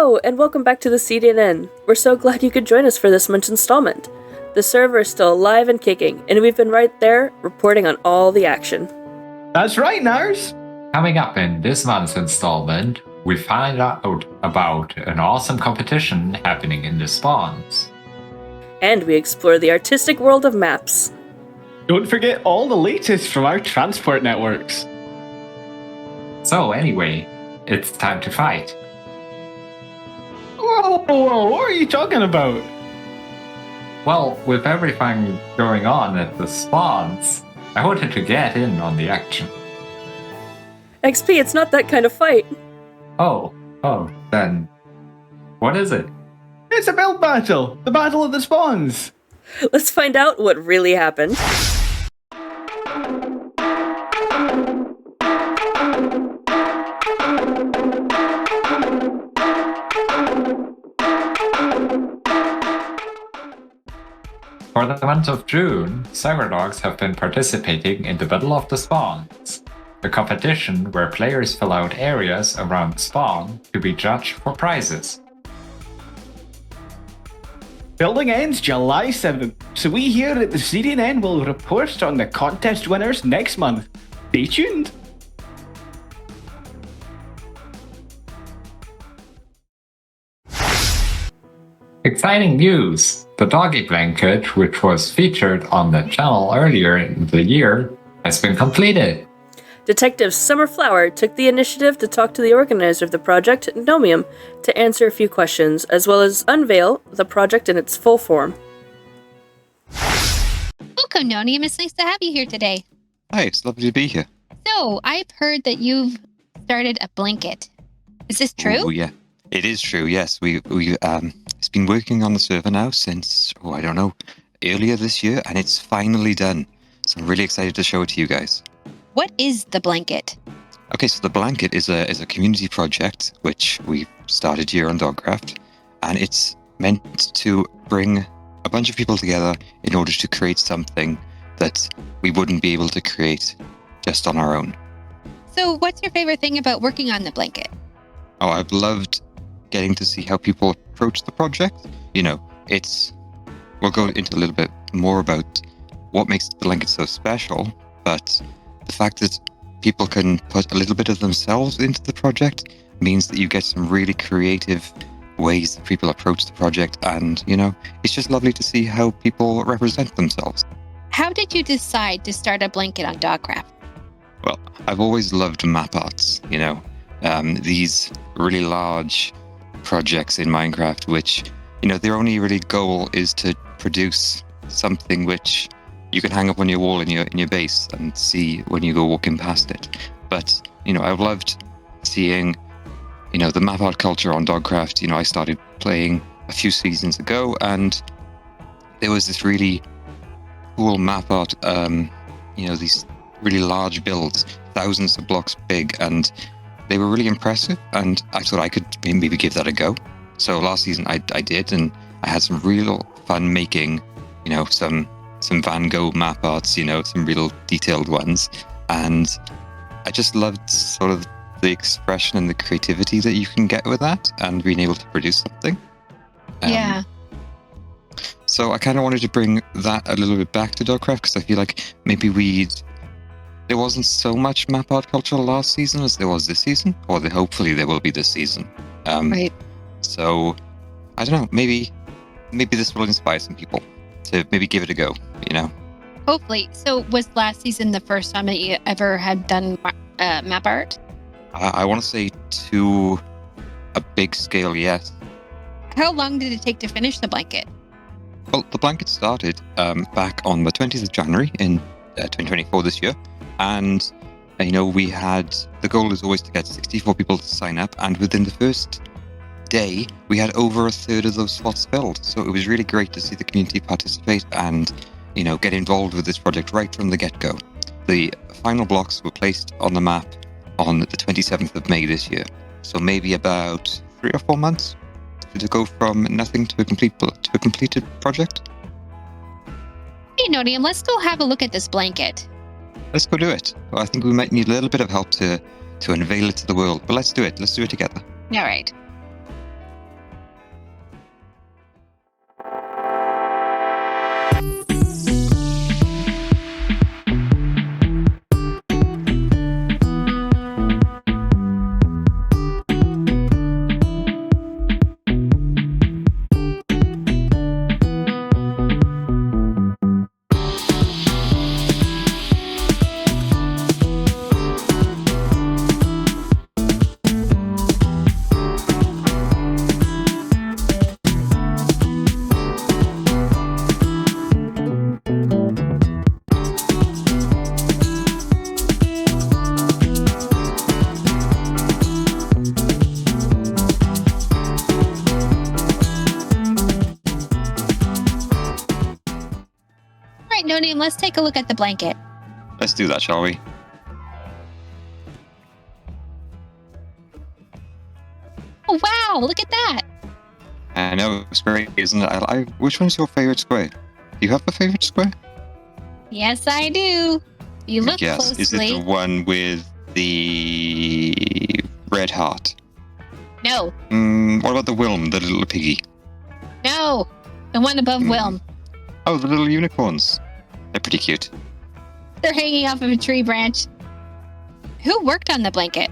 Hello, and welcome back to the CDNN. We're so glad you could join us for this month's installment. The server is still alive and kicking, and we've been right there, reporting on all the action. That's right, Nars! Coming up in this month's installment, we find out about an awesome competition happening in the spawns. And we explore the artistic world of maps. Don't forget all the latest from our transport networks. So anyway, it's time to fight. Whoa, what are you talking about? Well, with everything going on at the spawns, I wanted to get in on the action. XP, it's not that kind of fight. Oh, then what is it? It's a build battle! The Battle of the Spawns! Let's find out what really happened. For the month of June, cyberdogs have been participating in the Battle of the Spawns, a competition where players fill out areas around the spawn to be judged for prizes. Building ends July 7th, so we here at the CDNN will report on the contest winners next month. Stay tuned! Exciting news! The Doggy blanket, which was featured on the channel earlier in the year, has been completed. Detective SumerFlower took the initiative to talk to the organizer of the project, Nomiium, to answer a few questions, as well as unveil the project in its full form. Welcome, Nomiium. It's nice to have you here today. Hi, it's lovely to be here. So, I've heard that you've started a blanket. Is this true? Oh, yeah. It is true, yes. We it's been working on the server now since, I don't know, earlier this year, and it's finally done. So I'm really excited to show it to you guys. What is the blanket? Okay, so the blanket is a community project which we've started here on Dogcraft, and it's meant to bring a bunch of people together in order to create something that we wouldn't be able to create just on our own. So, what's your favorite thing about working on the blanket? Oh, I've loved getting to see how people approach the project. You know, we'll go into a little bit more about what makes the blanket so special, but the fact that people can put a little bit of themselves into the project means that you get some really creative ways that people approach the project, and, you know, it's just lovely to see how people represent themselves. How did you decide to start a blanket on Dogcraft? Well, I've always loved map arts, you know, these really large projects in Minecraft, which, you know, their only really goal is to produce something which you can hang up on your wall in your base and see when you go walking past it. But, you know, I've loved seeing, you know, the map art culture on Dogcraft. You know, I started playing a few seasons ago, and there was this really cool map art, you know, these really large builds, thousands of blocks big, and they were really impressive, and I thought I could maybe give that a go. So last season I did, and I had some real fun making, you know, some Van Gogh map arts, you know, some real detailed ones. And I just loved sort of the expression and the creativity that you can get with that, and being able to produce something. Yeah. So I kind of wanted to bring that a little bit back to Dogcraft, because I feel like maybe there wasn't so much map art culture last season as there was this season, or hopefully there will be this season. Right. So, I don't know, maybe this will inspire some people to maybe give it a go, you know? Hopefully. So, was last season the first time that you ever had done map art? I want to say to a big scale, yes. How long did it take to finish the blanket? Well, the blanket started back on the 20th of January in 2024 this year. And, you know, the goal is always to get 64 people to sign up. And within the first day, we had over a third of those slots filled. So it was really great to see the community participate and, you know, get involved with this project right from the get-go. The final blocks were placed on the map on the 27th of May this year. So maybe about 3 or 4 months to go from nothing to a completed project. Hey, Nomiium, let's go have a look at this blanket. Let's go do it. Well, I think we might need a little bit of help to unveil it to the world, but let's do it. Let's do it together. All right. Nomiium, let's take a look at the blanket. Let's do that, shall we? Oh, wow, look at that. I know, it's great, isn't it? Which one's your favorite square? Do you have a favorite square? Yes, I do. You look Yes. closely. Is it the one with the red heart? No. What about the Wilm, the little piggy? No. The one above Wilm. Oh, the little unicorns. They're pretty cute. They're hanging off of a tree branch. Who worked on the blanket?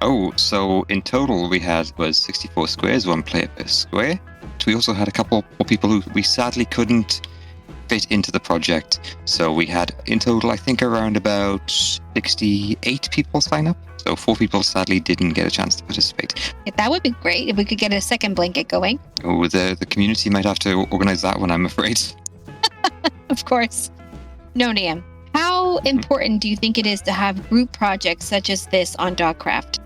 Oh, so in total we had 64 squares, 1 player per square. We also had a couple more people who we sadly couldn't fit into the project. So we had in total, I think, around about 68 people sign up. So 4 people sadly didn't get a chance to participate. That would be great if we could get a second blanket going. Oh, the community might have to organize that one, I'm afraid. Of course. Nomiium, how important do you think it is to have group projects such as this on Dogcraft?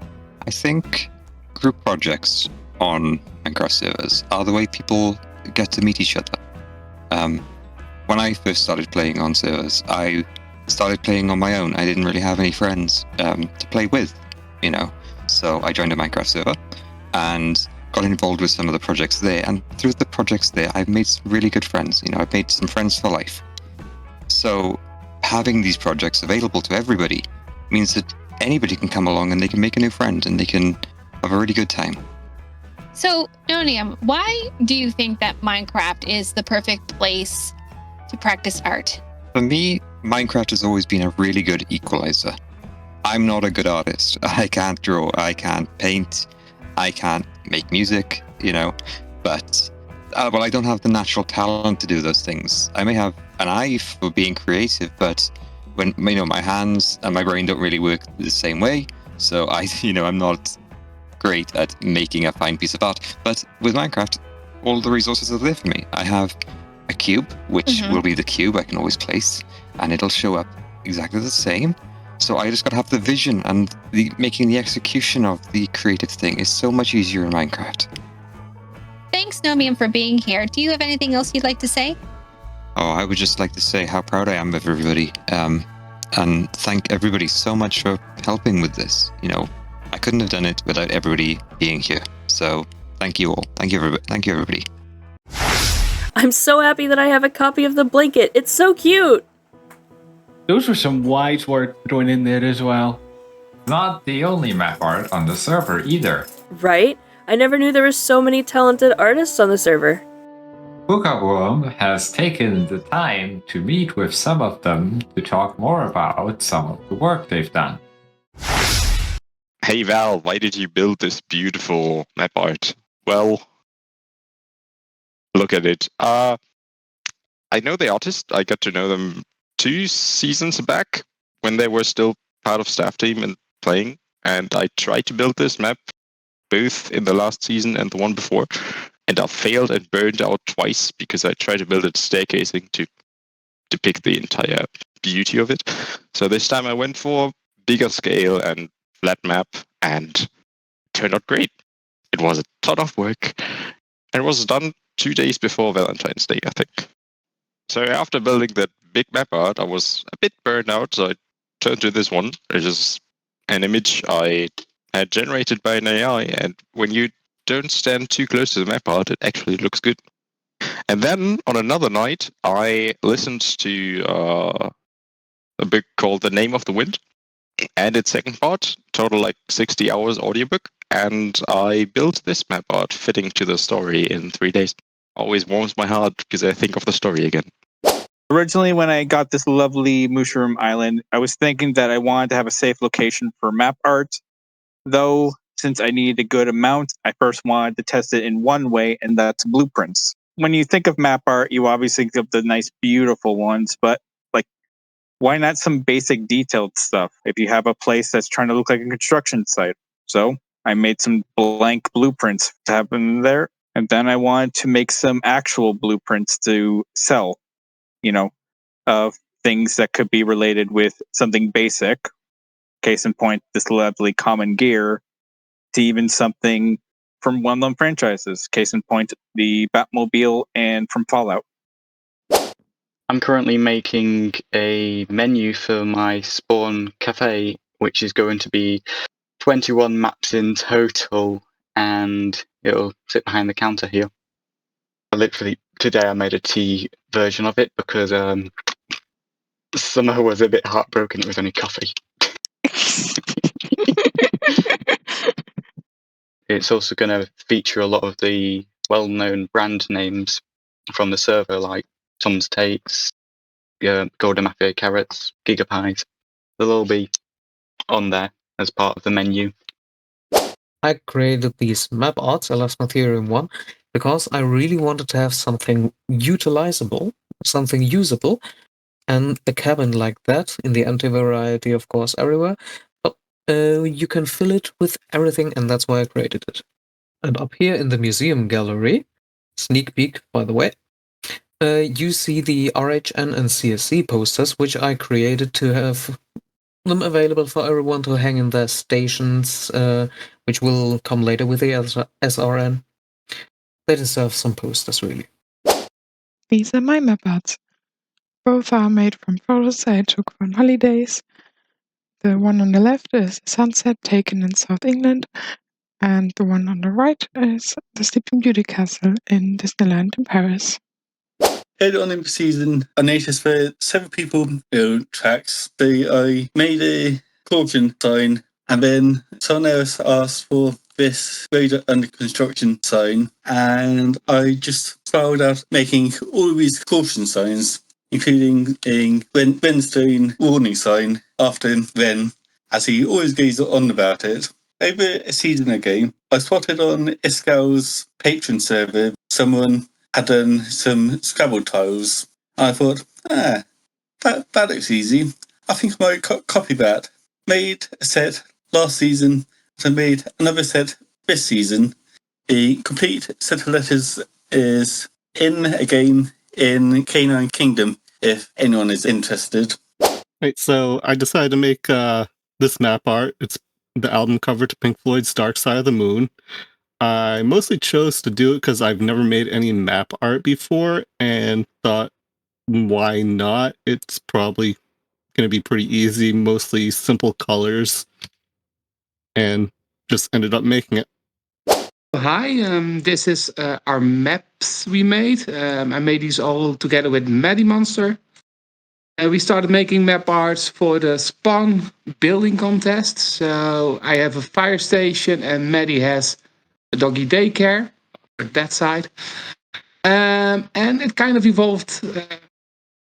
I think group projects on Minecraft servers are the way people get to meet each other. When I first started playing on servers, I started playing on my own. I didn't really have any friends to play with, you know. So I joined a Minecraft server and got involved with some of the projects there. And through the projects there, I've made some really good friends. You know, I've made some friends for life. So having these projects available to everybody means that anybody can come along and they can make a new friend and they can have a really good time. So, Nomiium, why do you think that Minecraft is the perfect place to practice art? For me, Minecraft has always been a really good equalizer. I'm not a good artist. I can't draw, I can't paint, I can't make music, you know, but well, I don't have the natural talent to do those things. I may have an eye for being creative, but when, you know, my hands and my brain don't really work the same way, so I'm not great at making a fine piece of art. But with Minecraft, all the resources are there for me. I have a cube, which will be the cube I can always place, and it'll show up exactly the same. So I just gotta have the vision, and making the execution of the creative thing is so much easier in Minecraft. Thanks, Nomiium, for being here. Do you have anything else you'd like to say? Oh, I would just like to say how proud I am of everybody, and thank everybody so much for helping with this. You know, I couldn't have done it without everybody being here. So thank you all. Thank you, everybody. I'm so happy that I have a copy of the blanket. It's so cute. Those were some wise words thrown in there as well. Not the only map art on the server either. Right? I never knew there were so many talented artists on the server. Bucherwurm has taken the time to meet with some of them to talk more about some of the work they've done. Hey Val, why did you build this beautiful map art? Well, look at it. I know the artist. I got to know them 2 seasons back when they were still part of staff team and playing. And I tried to build this map both in the last season and the one before. And I failed and burned out twice because I tried to build it staircasing to depict the entire beauty of it. So this time I went for bigger scale and flat map, and it turned out great. It was a ton of work, and it was done 2 days before Valentine's Day, I think. So after building that big map art, I was a bit burned out, so I turned to this one. It is an image I had generated by an AI, and when you don't stand too close to the map art, it actually looks good. And then on another night, I listened to a book called The Name of the Wind, and its second part, total like 60 hours audiobook, and I built this map art fitting to the story in 3 days. Always warms my heart because I think of the story again. Originally, when I got this lovely Bucherwurm Island, I was thinking that I wanted to have a safe location for map art. Though, since I needed a good amount, I first wanted to test it in one way, and that's blueprints. When you think of map art, you obviously think of the nice, beautiful ones, but like, why not some basic detailed stuff if you have a place that's trying to look like a construction site? So I made some blank blueprints to have in there, and then I wanted to make some actual blueprints to sell, you know, of things that could be related with something basic. Case in point, this lovely common gear, to even something from well-known franchises. Case in point, the Batmobile and from Fallout. I'm currently making a menu for my spawn cafe, which is going to be 21 maps in total, and it'll sit behind the counter here. Literally, today I made a tea version of it because Summer was a bit heartbroken it was only coffee. It's also going to feature a lot of the well-known brand names from the server, like Tom's Takes, Golden Mafia Carrots, Gigapies. They'll all be on there as part of the menu. I created these map arts, LS Ethereum 1, because I really wanted to have something utilizable, something usable, and a cabin like that, in the empty variety, of course, everywhere. But you can fill it with everything, and that's why I created it. And up here in the museum gallery, sneak peek, by the way, you see the RHN and CSC posters, which I created to have them available for everyone to hang in their stations, which will come later with the SRN. They deserve some posters, really. These are my map arts. Both are made from photos I took on holidays. The one on the left is a sunset taken in South England, and the one on the right is the Sleeping Beauty Castle in Disneyland in Paris. Early on in the season, I noticed that several people tracks. I made a caution sign, and then someone else asked for this road under construction sign, and I just started out making all of these caution signs, including a Renstone warning sign after Ren, as he always goes on about it. Over a season ago, I spotted on Escal's patron server someone had done some Scrabble tiles. I thought, that looks easy. I think I might copy that. Made a set last season, so made another set this season. The complete set of letters is in a game in Canine Kingdom, if anyone is interested. Right, so I decided to make this map art. It's the album cover to Pink Floyd's Dark Side of the Moon. I mostly chose to do it because I've never made any map art before and thought, why not? It's probably going to be pretty easy, mostly simple colors, and just ended up making it. Hi, this is our maps we made. I made these all together with Maddie Monster. We started making map arts for the Spawn building contest. So I have a fire station and Maddie has a doggy daycare on that side. And it kind of evolved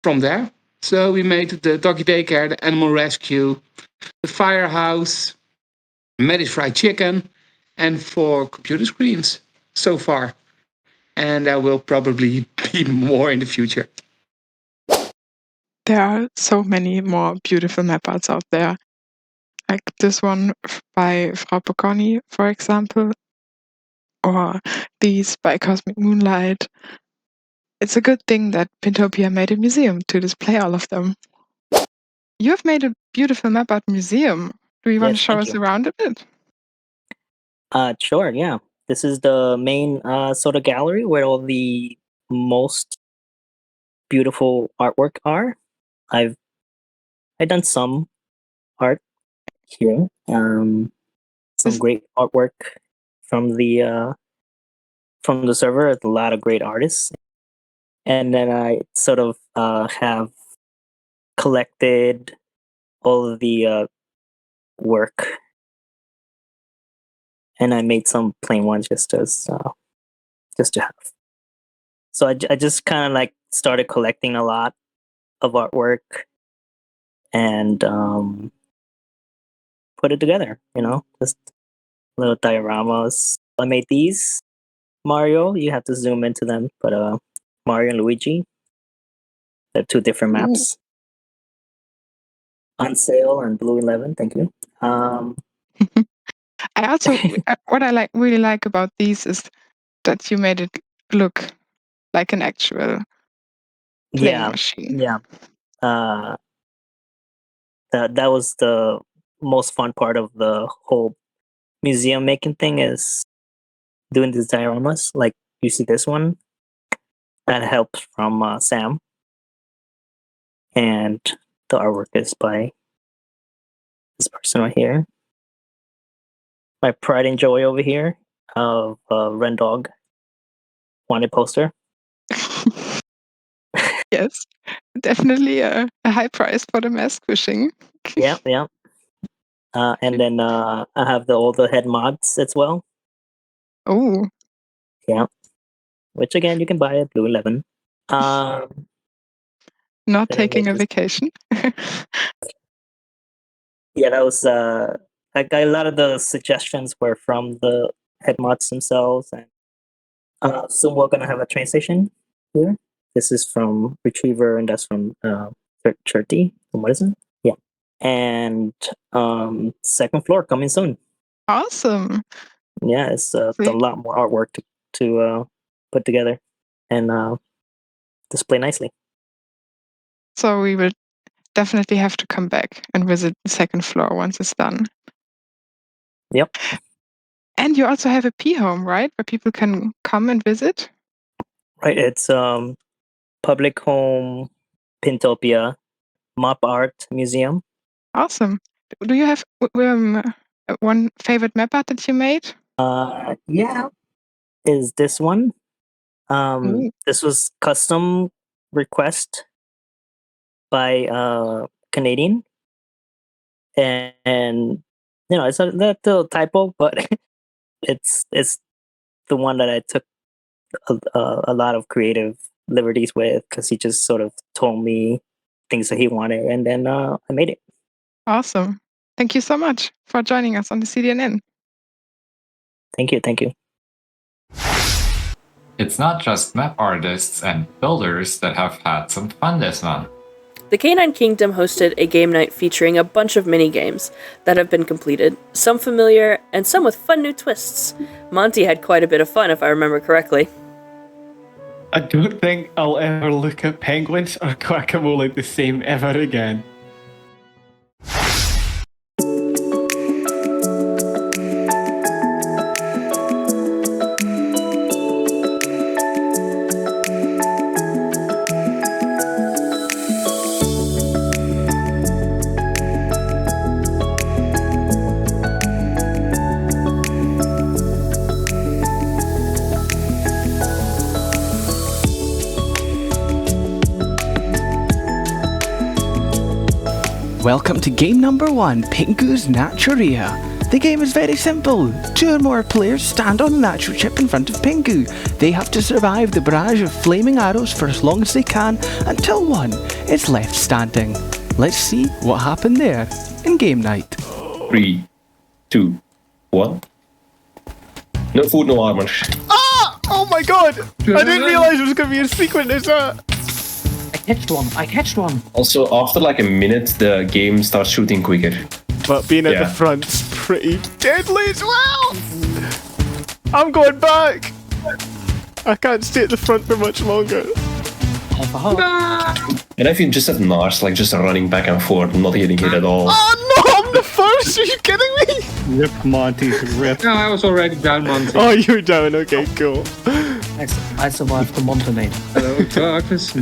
from there. So we made the doggy daycare, the animal rescue, the firehouse, Maddie's fried chicken, and 4 computer screens so far. And there will probably be more in the future. There are so many more beautiful map arts out there. Like this one by Frau Bocconi, for example, or these by Cosmic Moonlight. It's a good thing that Pintopia made a museum to display all of them. You have made a beautiful map art museum. Do you want to show us around a bit? Sure, yeah. This is the main sort of gallery where all the most beautiful artwork are. I've done some art here. Some great artwork from the server. A lot of great artists, and then I sort of have collected all of the work, and I made some plain ones just to have. So I just kind of like started collecting a lot of artwork and put it together, just little dioramas. I made these. Mario, you have to zoom into them, but Mario and Luigi, they're 2 different maps. On sale and Blue 11, thank you. I also, what I really like about these is that you made it look like an actual playing machine. Yeah. That was the most fun part of the whole museum making thing, is doing these dioramas. Like you see this one, that helps from Sam. And the artwork is by this person right here. My pride and joy over here of Ren Dog wanted poster. Yes, definitely a high price for the mask fishing. Yeah. And then I have all the head mods as well. Oh. Yeah. Which again you can buy at Blue 11. Not taking a vacation. Yeah, that was like a lot of the suggestions were from the head mods themselves, and soon we're gonna have a train station here. This is from Retriever, and that's from Cherty. What is it? Yeah, and second floor coming soon. Awesome. Yeah, it's a lot more artwork to put together and display nicely. So we will definitely have to come back and visit the second floor once it's done. Yep. And you also have a P-home, right? Where people can come and visit? Right, it's public home Pintopia mop art museum. Awesome. Do you have one favorite map art that you made? Yeah, is this one. This was custom request by Canadian, and you know, it's a little typo, but it's the one that I took a lot of creative liberties with, because he just sort of told me things that he wanted, and then I made it. Awesome. Thank you so much for joining us on the CDNN. Thank you. It's not just map artists and builders that have had some fun this month. The Canine Kingdom hosted a game night featuring a bunch of mini-games that have been completed, some familiar, and some with fun new twists. Monty had quite a bit of fun, if I remember correctly. I don't think I'll ever look at penguins or guacamole the same ever again. Welcome to game number 1, Pingu's Naturia. The game is very simple. 2 or more players stand on a natural chip in front of Pingu. They have to survive the barrage of flaming arrows for as long as they can until one is left standing. Let's see what happened there in game night. 3, 2, 1. No food, no armor. Ah! Oh my god! I didn't realize there was going to be a sequence. I catched one. Also, after like a minute, the game starts shooting quicker. But being at the front's pretty deadly as well! I'm going back! I can't stay at the front for much longer. And I feel just at Nars, like just running back and forth, not getting hit at all. Oh no, I'm the first! Are you kidding me? Rip Monty, rip. No, I was already down, Monty. Oh, you were down, okay, cool. I survived the Montenator. Hello, darkness,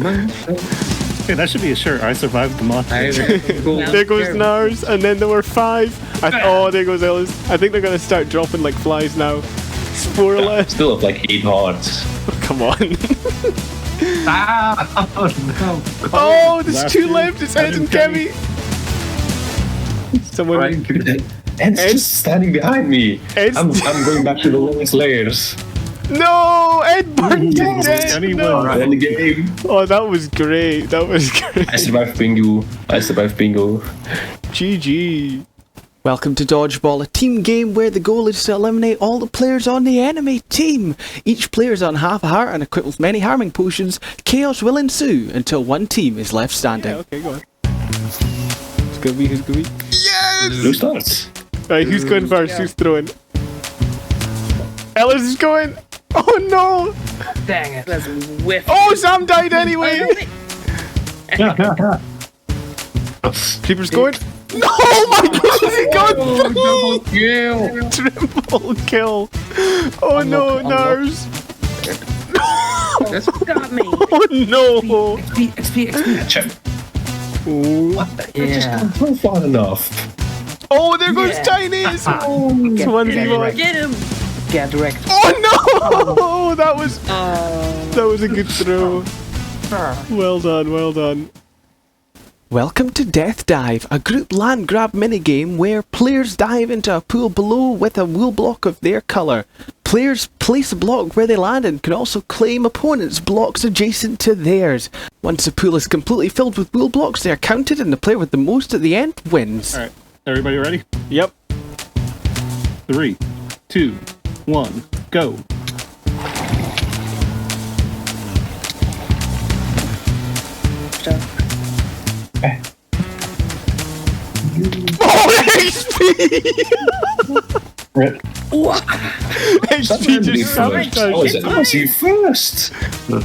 Hey, that should be a shirt. I survived the Montenator. There goes Nars, and then there were 5. Oh, there goes Ellis. I think they're gonna start dropping like flies now. Sporeless. Still have like 8 hearts. Oh, come on. Oh, no. Oh, there's 2 left. It's Ed and Kemi. Someone. Ed's just standing behind me. I'm going back to the lowest layers. No, Ed burned to death. No. Won the game. Oh, that was great. That was great. I survived bingo. GG. Welcome to Dodgeball, a team game where the goal is to eliminate all the players on the enemy team. Each player is on half a heart and equipped with many harming potions. Chaos will ensue until one team is left standing. Yeah, okay, go on. Who's gonna be? Yes! Who starts? Right, who's going first? Who's throwing? Ellis is going. Oh no! Dang it, let's whiff. Oh, Sam died anyway! Creeper's going. No, my god, he got 3! Triple kill! Oh no, Nars! That's got me! Oh no! XP. I just can't throw far enough. Oh, there goes Chinese! Oh, Get him! Get wrecked. Oh no! That was a good throw. Well done, well done. Welcome to Death Dive, a group land grab minigame where players dive into a pool below with a wool block of their colour. Players place a block where they land and can also claim opponents' blocks adjacent to theirs. Once the pool is completely filled with wool blocks, they are counted and the player with the most at the end wins. Alright, everybody ready? Yep. 3, 2, 1, go. Oh, XP! Rip. XP just sabotaged. I was you first. No.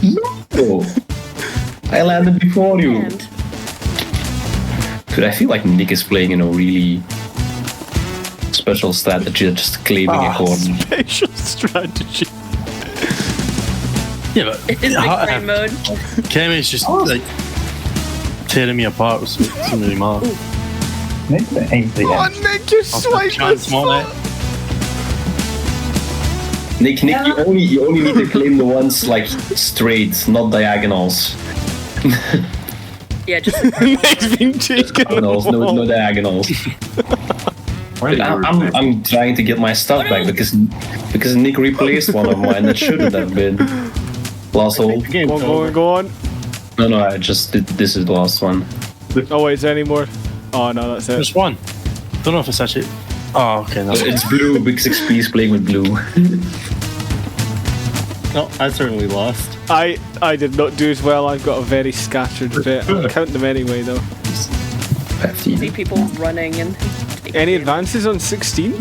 I landed before you. Dude, I feel like Nick is playing in a really special strategy, just claiming a corner. Special strategy. Yeah, but In big brain mode. Kami's just like tearing me apart with some really mad. Nick, Oh, Nick, you swiped this Nick, you only need to claim the ones like straight, not diagonals. Yeah, just Nick's being taken. Diagonals, no diagonals. I'm trying to get my stuff back because Nick replaced one of mine that shouldn't have been. Last hole. Go on. No, I just did. This is the last one. Oh wait, is there any more? Oh no, that's it. Just one. Don't know if it's actually. Oh, okay. No. It's blue. Big 6P is playing with blue. No, I certainly lost. I did not do as well. I've got a very scattered bit. I'll count them anyway though. 15. see people running and. Any advances on 16?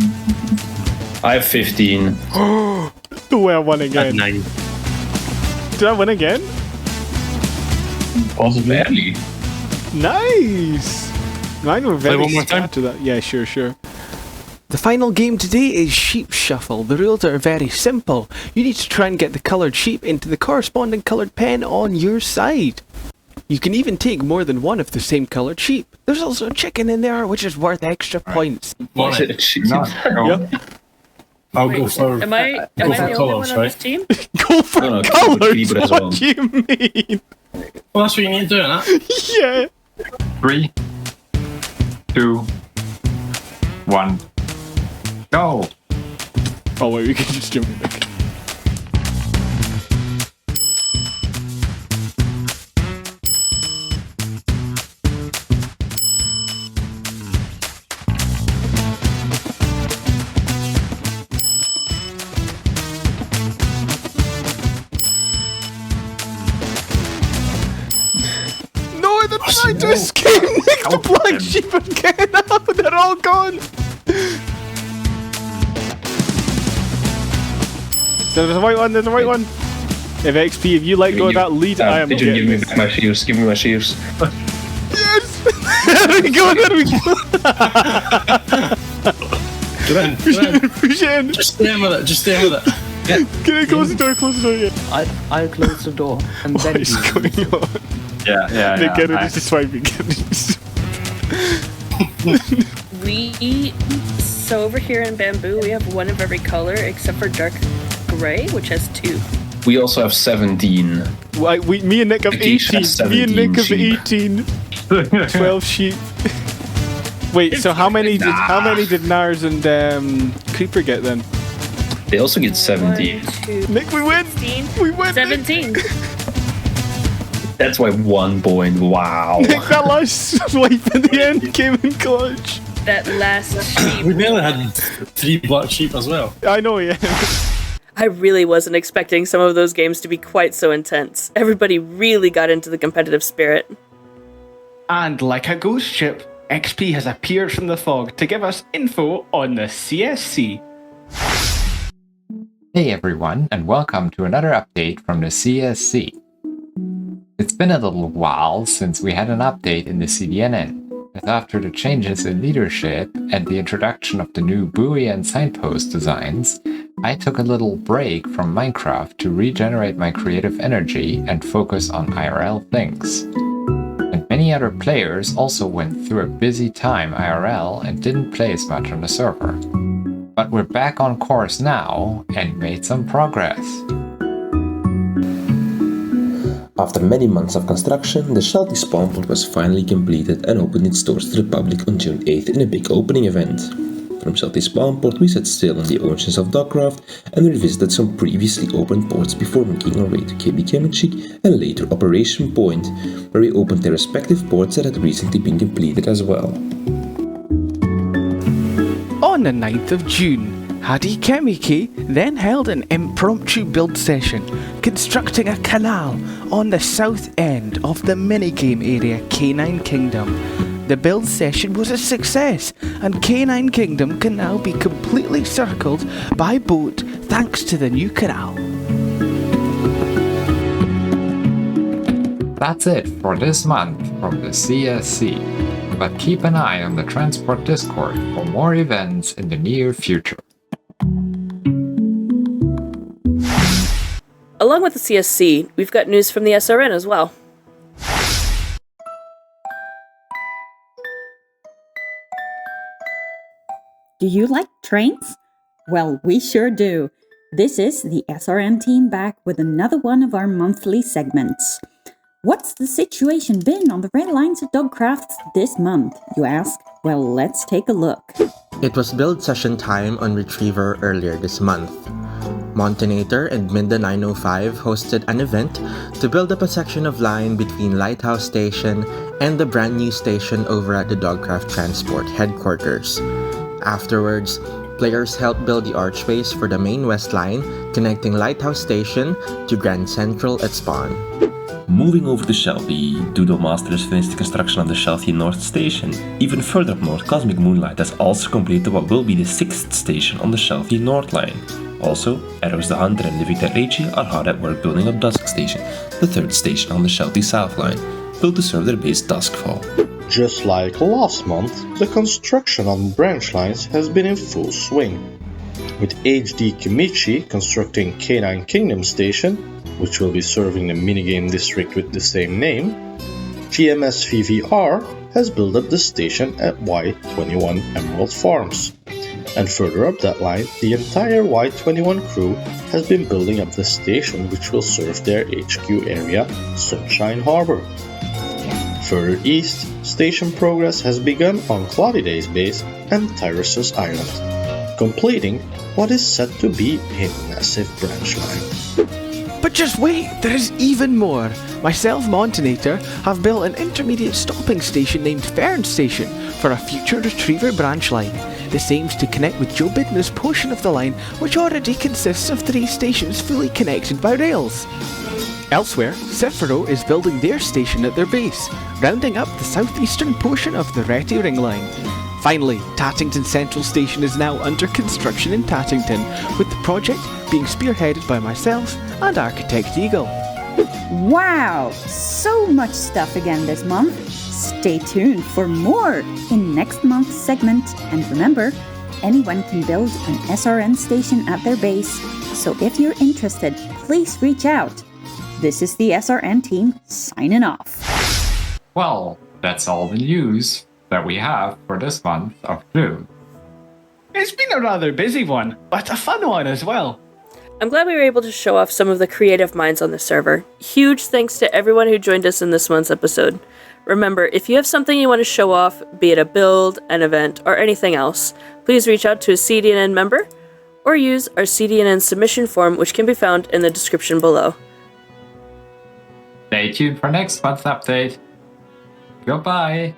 I have 15. Oh, I won again. 9. Did I win again? Possibly. Barely. Nice. Mine were very one more time? to that. Yeah, sure. The final game today is Sheep Shuffle. The rules are very simple. You need to try and get the coloured sheep into the corresponding coloured pen on your side. You can even take more than one of the same coloured sheep. There's also a chicken in there, which is worth extra points. What? Yep. I'll go for. Am I the only one on this team? Go for No, colours. keep it as What well. do you mean? Well, that's what you need to do, huh? Yeah. 3, 2, 1, go! Oh wait, we can just jump back. No, they're trying to escape Nick the black sheep again. They're all gone. There's a white one. If XP, if you let go of that lead, I am Did you getting give me this. back my shoes? Give me my shoes. Yes! There we go. Push it in. Just stay with it. Yeah. Can I close the door? Yeah. I'll close the door and What then is going on? Yeah. Nick Kennedy's just swiping. So over here in Bamboo, we have one of every color except for dark gray, which has 2. We also have 17. Me and Nick have Each 18. has Me and Nick have 17 18. 12 sheep. Wait, so how many did Nars and Creeper get then? They also get 17. 1, 2, Nick, we win! 16, We win! 17. That's why 1 point. Wow. Nick, that last swipe at the end came in clutch. That last sheep. We nearly had 3 black sheep as well. I know, yeah. I really wasn't expecting some of those games to be quite so intense. Everybody really got into the competitive spirit. And like a ghost ship, XP has appeared from the fog to give us info on the CSC. Hey everyone, and welcome to another update from the CSC. It's been a little while since we had an update in the CDNN, as after the changes in leadership and the introduction of the new buoy and signpost designs, I took a little break from Minecraft to regenerate my creative energy and focus on IRL things. And many many other players also went through a busy time IRL and didn't play as much on the server. But we're back on course now and made some progress. After many months of construction, the Sheltie spawn plot was finally completed and opened its doors to the public on June 8th in a big opening event. From Sheltie spawn plot we set sail on the oceans of Dogcraft and revisited some previously opened ports before making our way to Kebikemachik and later Operation Point, where we opened their respective ports that had recently been completed as well. On the 9th of June, Hadi Kemiki then held an impromptu build session, constructing a canal on the south end of the minigame area Canine Kingdom. The build session was a success, and Canine Kingdom can now be completely circled by boat thanks to the new canal. That's it for this month from the CSC, but keep an eye on the Transport Discord for more events in the near future. Along with the CSC, we've got news from the SRN as well. Do you like trains? Well, we sure do. This is the SRN team back with another one of our monthly segments. What's the situation been on the red lines of Dogcraft this month, you ask? Well, let's take a look. It was build session time on Retriever earlier this month. Montenator and Minda 905 hosted an event to build up a section of line between Lighthouse Station and the brand new station over at the Dogcraft Transport headquarters. Afterwards, players helped build the archways for the main west line connecting Lighthouse Station to Grand Central at Spawn. Moving over to Sheltie, Doodle Masters finished the construction of the Sheltie North Station. Even further up north, Cosmic Moonlight has also completed what will be the 6th station on the Sheltie North line. Also, Arrows the Hunter and Livita Reichi are hard at work building up Dusk Station, the 3rd station on the Sheltie South line, built to serve their base Duskfall. Just like last month, the construction on branch lines has been in full swing, with HD Kimichi constructing Canine Kingdom Station, which will be serving the minigame district with the same name. GMS VVR has built up the station at Y21 Emerald Farms. And further up that line, the entire Y21 crew has been building up the station which will serve their HQ area, Sunshine Harbor. Further east, station progress has begun on Cloudy Day's base and Tyrus's Island, completing what is set to be a massive branch line. But just wait, there is even more! Myself, Montenator, have built an intermediate stopping station named Fern Station for a future Retriever branch line. This aims to connect with Joe Bidner's portion of the line, which already consists of 3 stations fully connected by rails. Elsewhere, Sephiroth is building their station at their base, rounding up the southeastern portion of the Reti Ring Line. Finally, Tattington Central Station is now under construction in Tattington, with the project being spearheaded by myself and Architect Eagle. Wow! So much stuff again this month. Stay tuned for more in next month's segment. And remember, anyone can build an SRN station at their base. So if you're interested, please reach out. This is the SRN team signing off. Well, that's all the news that we have for this month of June. It's been a rather busy one, but a fun one as well. I'm glad we were able to show off some of the creative minds on the server. Huge thanks to everyone who joined us in this month's episode. Remember, if you have something you want to show off, be it a build, an event, or anything else, please reach out to a CDNN member or use our CDNN submission form, which can be found in the description below. Stay tuned for next month's update. Goodbye!